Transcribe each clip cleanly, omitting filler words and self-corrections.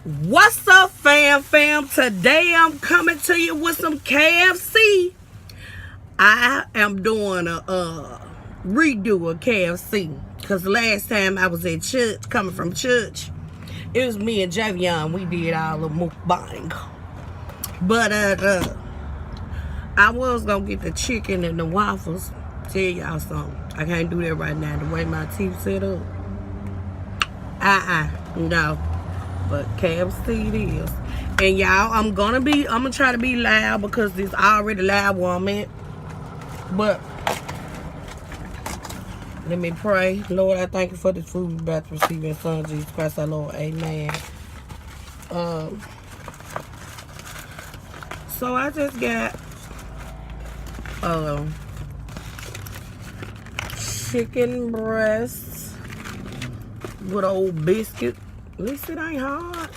What's up, fam? Today I'm coming to you with some KFC. I am doing a redo of KFC because last time I was at church, coming from church, it was me and Javion. We did all the mukbang, but I was gonna get the chicken and the waffles. Tell y'all something, I can't do that right now. The way my teeth set up, no. But KFC it is. And y'all, I'm gonna try to be loud because it's already loud where I'm at. But let me pray. Lord, I thank you for this food we're about to receive in Son Jesus Christ our Lord. Amen. So I just got chicken breasts with old biscuit. At least it ain't hard.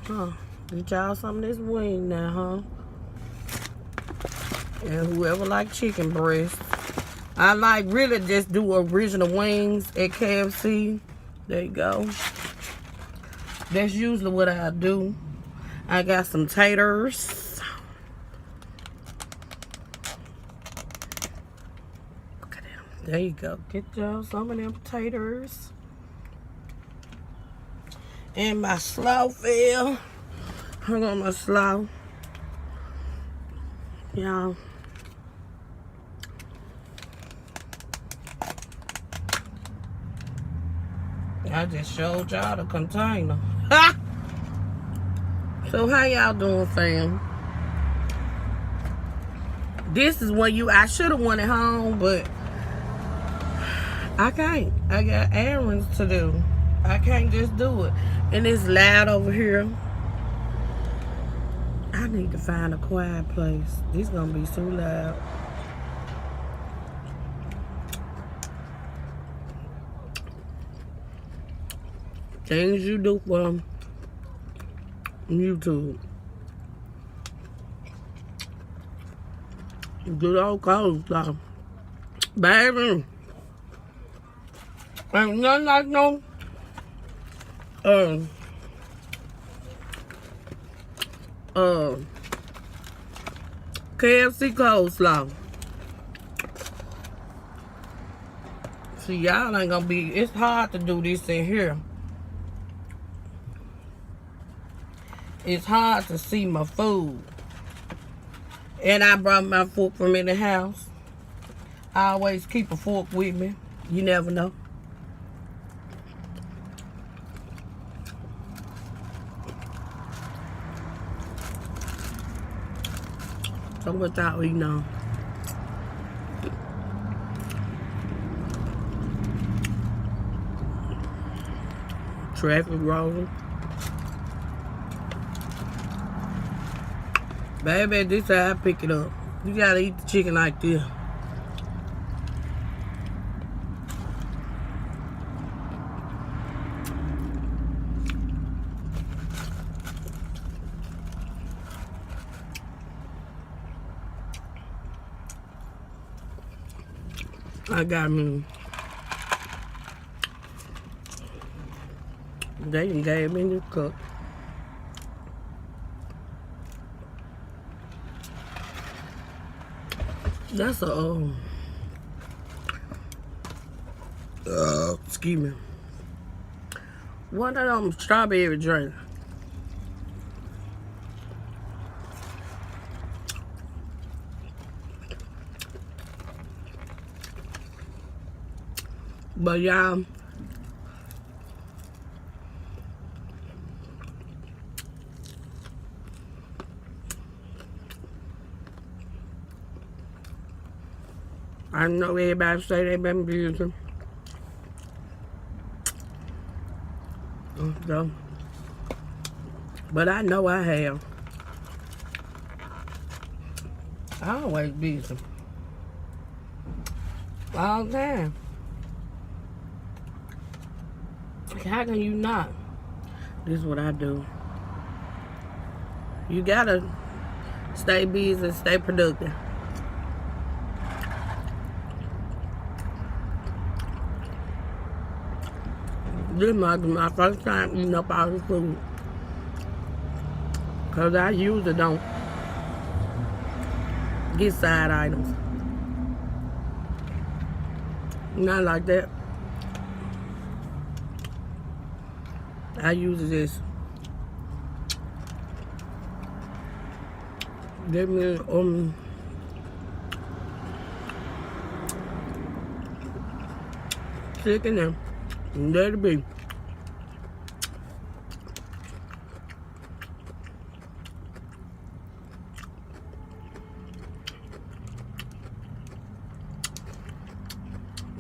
Huh. Get y'all some of this wing now, huh? And whoever like chicken breast. I like really just do original wings at KFC. There you go. That's usually what I do. I got some taters. Look at them. There you go. Get y'all some of them taters. And my slaw fill. Hang on my slaw. Y'all. I just showed y'all the container. Ha! So how y'all doing, fam? This is when I should have went at home, but I can't. I got errands to do. I can't just do it. And it's loud over here. I need to find a quiet place. This is gonna be so loud. Things you do for YouTube. Good old coleslaw. Baby. Ain't nothing like no KFC coleslaw. See, y'all ain't gonna be, it's hard to do this in here. It's hard to see my food. And I brought my fork from in the house. I always keep a fork with me. You never know. So what y'all eating on? Traffic rolling. Baby, this is how I pick it up. You gotta eat the chicken like this. I got me. They done gave me this cup. That's a excuse me. One of them strawberry drink. But y'all, I know everybody say they been busy. So, but I know I have. I always busy. All the time. How can you not? This is what I do. You gotta stay busy, stay productive. This is my first time eating up all this food. Cause I usually don't get side items. Not like that. I usually just give me chicken and let it be.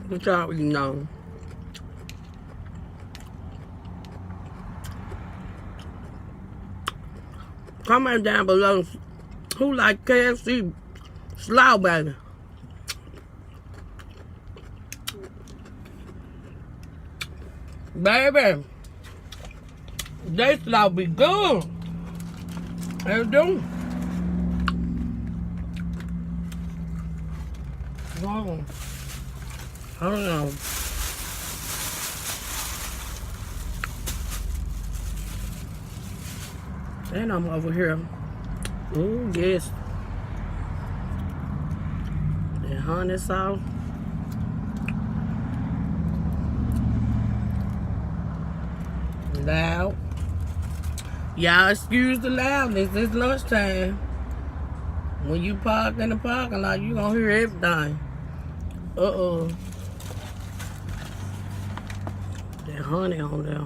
What y'all eating on? Comment down below who like KFC slaw burger. Baby, they slaw be good. They do. Hold on. And I'm over here. Ooh, yes. And honey sauce. Loud. Y'all excuse the loudness. It's lunchtime. When you park in the parking lot, you gonna hear everything. Uh-oh. That honey on there.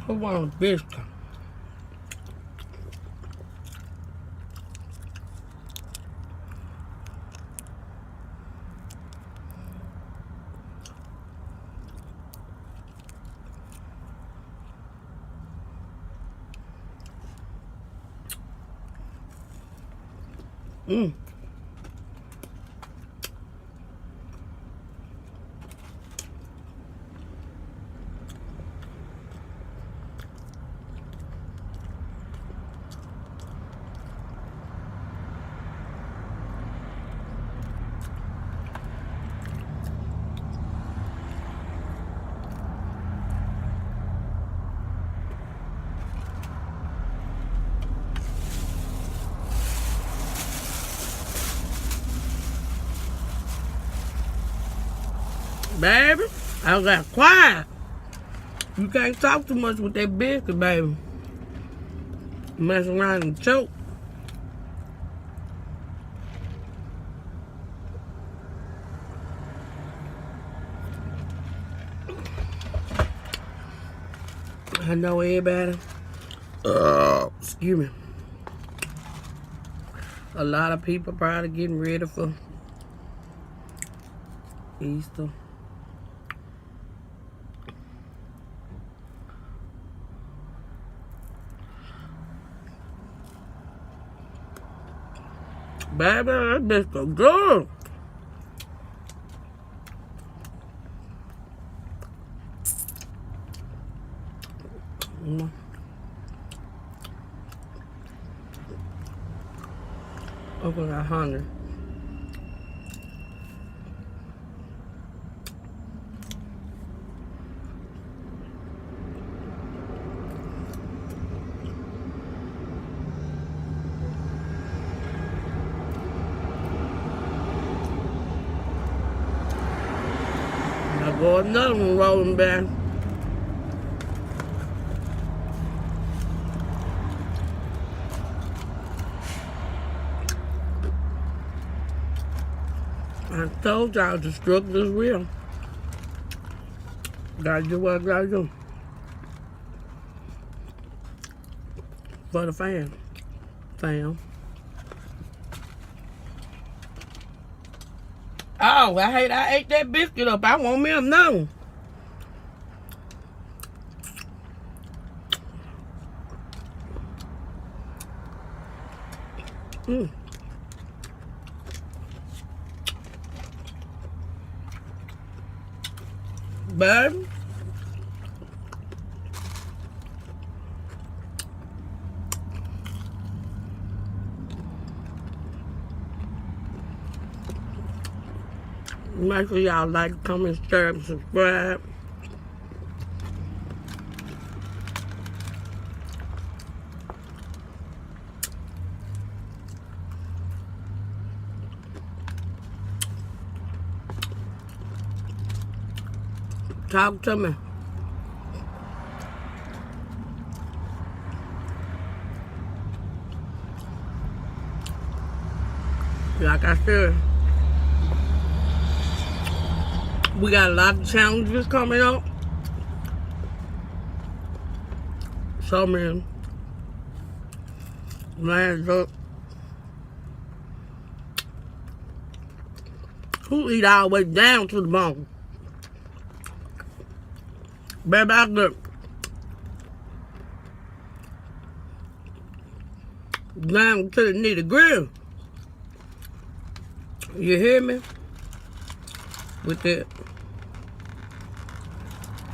Who wants a biscuit? Baby, I got quiet. You can't talk too much with that biscuit, baby. Mess around and choke. I know everybody. Excuse me. A lot of people probably getting ready for Easter. Baby, that bitch so good. Open that honey. I got another one rolling back. I told y'all the struggle is real. Gotta do what I gotta do. For the fam. Oh, I ate that biscuit up. I want me another. Baby. Make sure y'all like, comment, share, and subscribe. Talk to me. Like I said, we got a lot of challenges coming up. So many lands up. Who eat all the way down to the bone? Baby, I look down to the nitty grill. You hear me? With that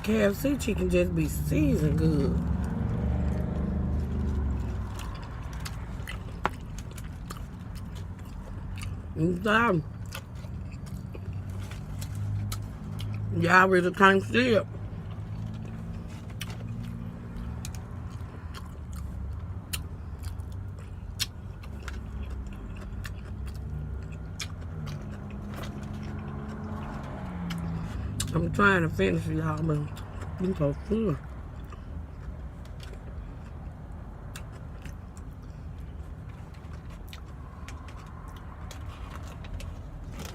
KFC chicken just be seasoned good. And y'all really can't see it. I'm trying to finish it, y'all, but I'm so full.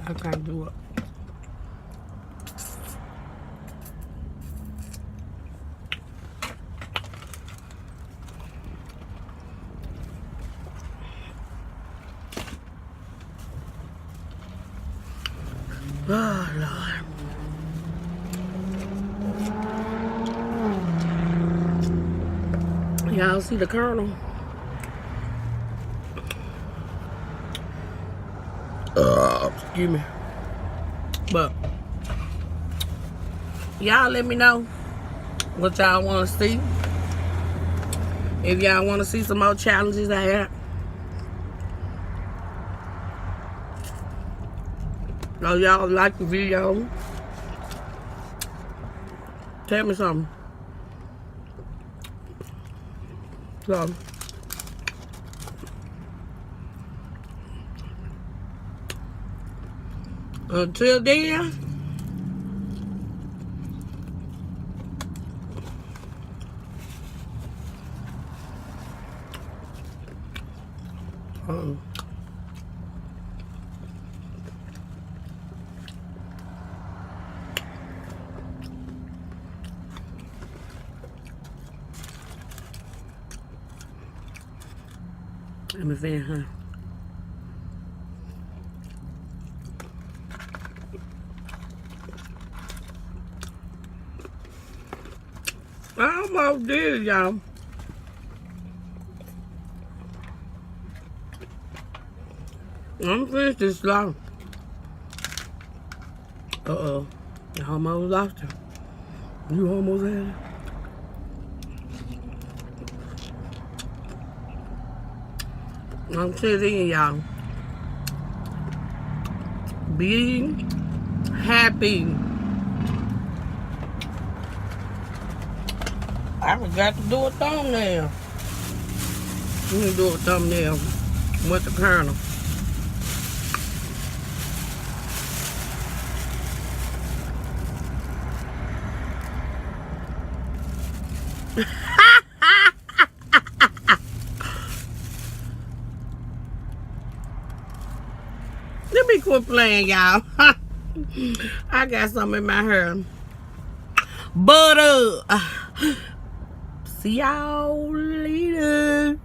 I can't do it. Oh, Lord. Y'all see the kernel? Excuse me. But y'all let me know what y'all want to see. If y'all want to see some more challenges I have. Oh, y'all like the video? Tell me something. So, until then, let me finish, huh? I almost did it, y'all. I'm finished this long. Uh-oh. I almost lost it. You almost had it. Until then, y'all, be happy. I forgot to do a thumbnail. Let me do a thumbnail with the kernel. Let me quit playing, y'all. I got something in my hair. But see y'all later.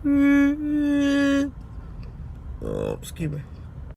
Oh, excuse me.